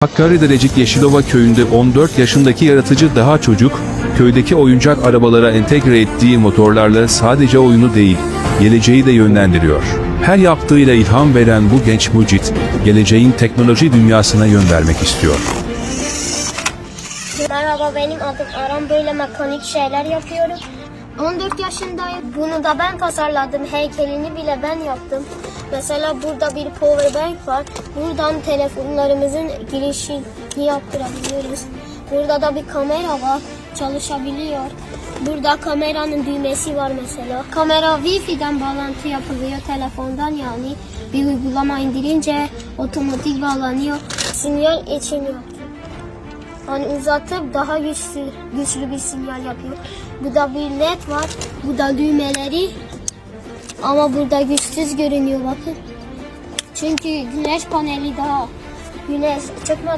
Hakkari Derecik Yeşilova köyünde 14 yaşındaki yaratıcı daha çocuk, köydeki oyuncak arabalara entegre ettiği motorlarla sadece oyunu değil, geleceği de yönlendiriyor. Her yaptığıyla ilham veren bu genç mucit, geleceğin teknoloji dünyasına yön vermek istiyor. Merhaba, benim adım Aram, böyle mekanik şeyler yapıyorum. 14 yaşındayım. Bunu da ben tasarladım. Heykelini bile ben yaptım. Mesela burada bir power bank var. Buradan telefonlarımızın girişini yaptırabiliyoruz. Burada da bir kamera var. Çalışabiliyor. Burada kameranın düğmesi var mesela. Kamera Wi-Fi'den bağlantı yapılıyor telefondan, yani bir uygulama indirince otomatik bağlanıyor. Sinyal için yaptım. Yani uzatıp daha güçlü bir sinyal yapıyor. Burada bir led var. Bu da düğmeleri. Ama burada güçsüz görünüyor, bakın. Çünkü güneş paneli daha güneş çıkmadı.